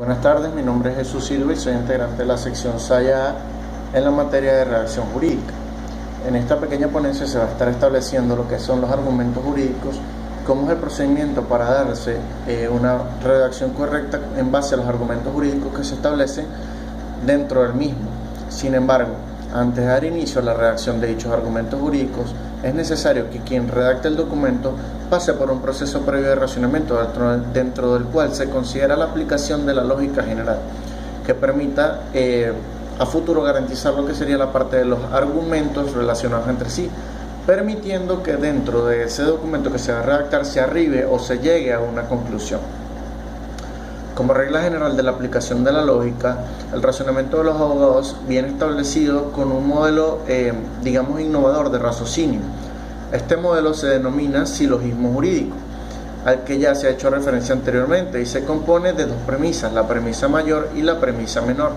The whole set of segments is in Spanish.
Buenas tardes, mi nombre es Jesús Silva y soy integrante de la sección SAIA en la materia de redacción jurídica. En esta pequeña ponencia se va a estar estableciendo lo que son los argumentos jurídicos, cómo es el procedimiento para darse una redacción correcta en base a los argumentos jurídicos que se establecen dentro del mismo. Sin embargo, antes de dar inicio a la redacción de dichos argumentos jurídicos, es necesario que quien redacte el documento pase por un proceso previo de racionamiento dentro del cual se considera la aplicación de la lógica general, que permita a futuro garantizar lo que sería la parte de los argumentos relacionados entre sí, permitiendo que dentro de ese documento que se va a redactar se arribe o se llegue a una conclusión. Como regla general de la aplicación de la lógica, el razonamiento de los abogados viene establecido con un modelo, innovador de raciocinio. Este modelo se denomina silogismo jurídico, al que ya se ha hecho referencia anteriormente, y se compone de dos premisas, la premisa mayor y la premisa menor.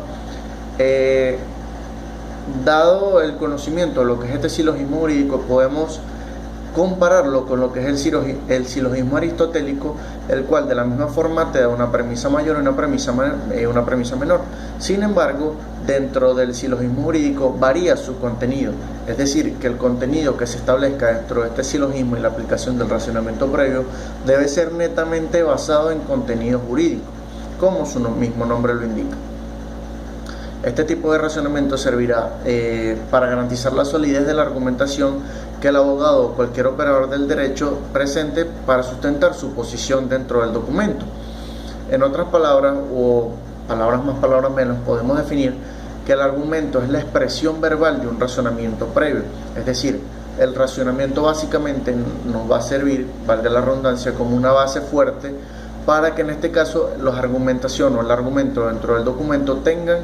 Dado el conocimiento de lo que es este silogismo jurídico, podemos compararlo con lo que es el silogismo aristotélico, el cual de la misma forma te da una premisa mayor y una premisa menor. Sin embargo, dentro del silogismo jurídico varía su contenido, es decir, que el contenido que se establezca dentro de este silogismo y la aplicación del racionamiento previo debe ser netamente basado en contenido jurídico, como su mismo nombre lo indica. Este tipo de razonamiento servirá para garantizar la solidez de la argumentación que el abogado o cualquier operador del derecho presente para sustentar su posición dentro del documento. En otras palabras, o palabras más, palabras menos, podemos definir que el argumento es la expresión verbal de un razonamiento previo, es decir, el razonamiento básicamente nos va a servir, valga la redundancia, como una base fuerte para que en este caso la argumentación o el argumento dentro del documento tengan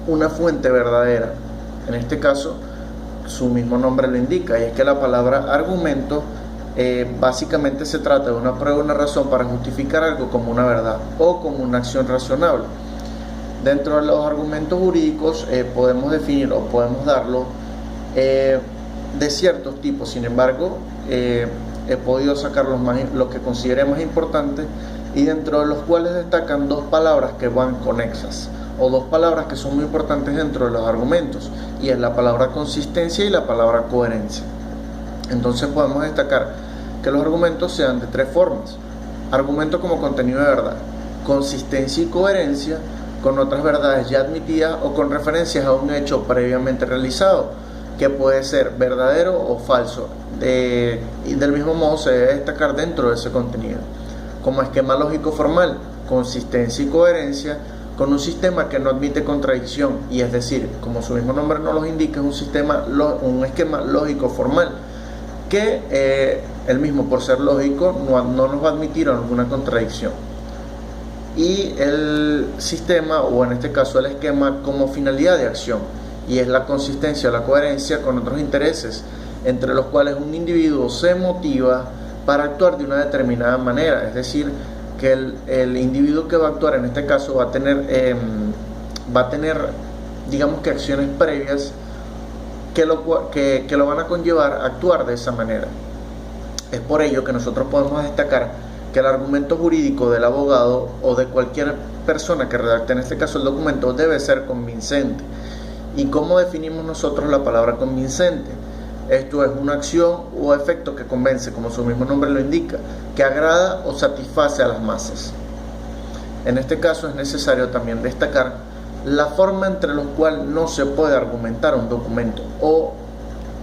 una fuente verdadera. En este caso, su mismo nombre lo indica, y es que la palabra argumento básicamente se trata de una prueba, una razón para justificar algo como una verdad o como una acción razonable. Dentro de los argumentos jurídicos podemos definir o podemos darlo de ciertos tipos. Sin embargo, he podido sacar los que consideré más importantes, y dentro de los cuales destacan dos palabras que van conexas, o dos palabras que son muy importantes dentro de los argumentos, y es la palabra consistencia y la palabra coherencia. Entonces podemos destacar que los argumentos se dan de tres formas: argumento como contenido de verdad, consistencia y coherencia con otras verdades ya admitidas o con referencias a un hecho previamente realizado, que puede ser verdadero o falso, y del mismo modo se debe destacar dentro de ese contenido. Como esquema lógico formal, consistencia y coherencia con un sistema que no admite contradicción, y es decir, como su mismo nombre nos lo indica, es un esquema lógico formal que el mismo, por ser lógico, no nos va a admitir alguna contradicción. Y el sistema, o en este caso el esquema, como finalidad de acción, y es la consistencia o la coherencia con otros intereses, entre los cuales un individuo se motiva para actuar de una determinada manera, es decir, que el individuo que va a actuar en este caso va a tener digamos que acciones previas que lo van a conllevar a actuar de esa manera. Es por ello que nosotros podemos destacar que el argumento jurídico del abogado o de cualquier persona que redacte en este caso el documento debe ser convincente. ¿Y cómo definimos nosotros la palabra convincente? Esto es una acción o efecto que convence, como su mismo nombre lo indica, que agrada o satisface a las masas. En este caso es necesario también destacar la forma entre la cual no se puede argumentar un documento, o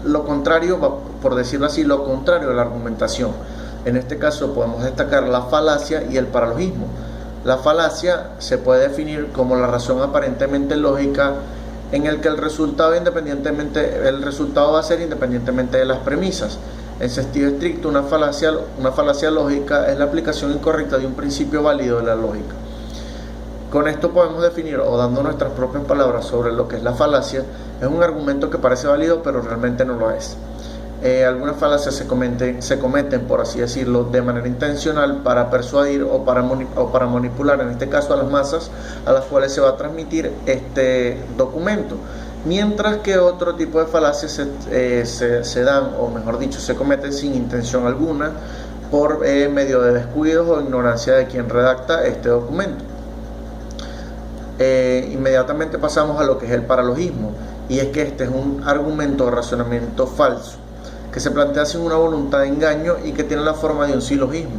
lo contrario, por decirlo así, lo contrario de la argumentación. En este caso podemos destacar la falacia y el paralogismo. La falacia se puede definir como la razón aparentemente lógica en el que el resultado va a ser independientemente de las premisas. En sentido estricto, una falacia lógica es la aplicación incorrecta de un principio válido de la lógica. Con esto podemos definir, o dando nuestras propias palabras sobre lo que es la falacia, es un argumento que parece válido pero realmente no lo es. Algunas falacias se cometen, por así decirlo, de manera intencional para persuadir o para manipular, en este caso a las masas a las cuales se va a transmitir este documento, mientras que otro tipo de falacias se dan, o mejor dicho, se cometen sin intención alguna, por medio de descuidos o ignorancia de quien redacta este documento. inmediatamente pasamos a lo que es el paralogismo, y es que este es un argumento o razonamiento falso que se plantea sin una voluntad de engaño y que tiene la forma de un silogismo.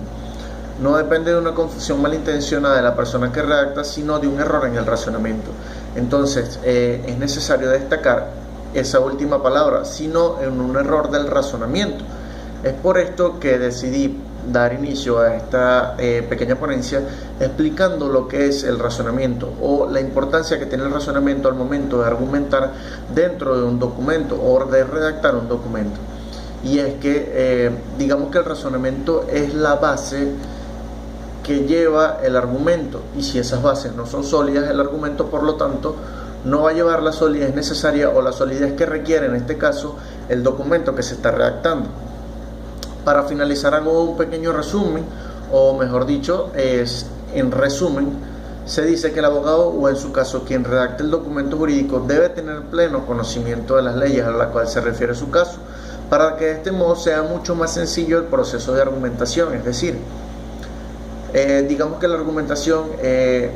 No depende de una confusión malintencionada de la persona que redacta, sino de un error en el razonamiento. Entonces es necesario destacar esa última palabra, sino en un error del razonamiento. Es por esto que decidí dar inicio a esta pequeña ponencia explicando lo que es el razonamiento o la importancia que tiene el razonamiento al momento de argumentar dentro de un documento o de redactar un documento. Y es que digamos que el razonamiento es la base que lleva el argumento, y si esas bases no son sólidas, el argumento por lo tanto no va a llevar la solidez necesaria o la solidez que requiere en este caso el documento que se está redactando. Para finalizar hago un pequeño resumen, o mejor dicho, en resumen, se dice que el abogado, o en su caso quien redacte el documento jurídico, debe tener pleno conocimiento de las leyes a la cual se refiere su caso, para que de este modo sea mucho más sencillo el proceso de argumentación. Es decir, digamos que la argumentación es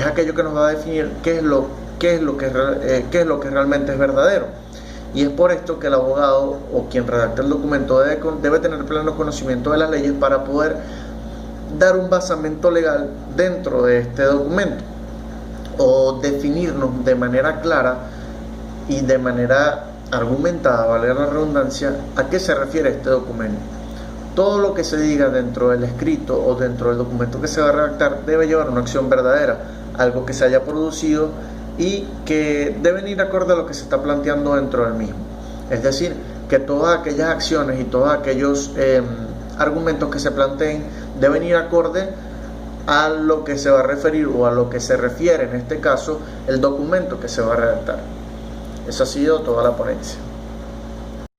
aquello que nos va a definir qué es lo que realmente es verdadero. Y es por esto que el abogado o quien redacta el documento debe tener pleno conocimiento de las leyes para poder dar un basamento legal dentro de este documento, o definirnos de manera clara y de manera argumentada, valga la redundancia, a qué se refiere este documento. Todo lo que se diga dentro del escrito o dentro del documento que se va a redactar debe llevar una acción verdadera, algo que se haya producido y que deben ir acorde a lo que se está planteando dentro del mismo. Es decir, que todas aquellas acciones y todos aquellos argumentos que se planteen deben ir acorde a lo que se va a referir o a lo que se refiere, en este caso, el documento que se va a redactar. Eso ha sido toda la ponencia.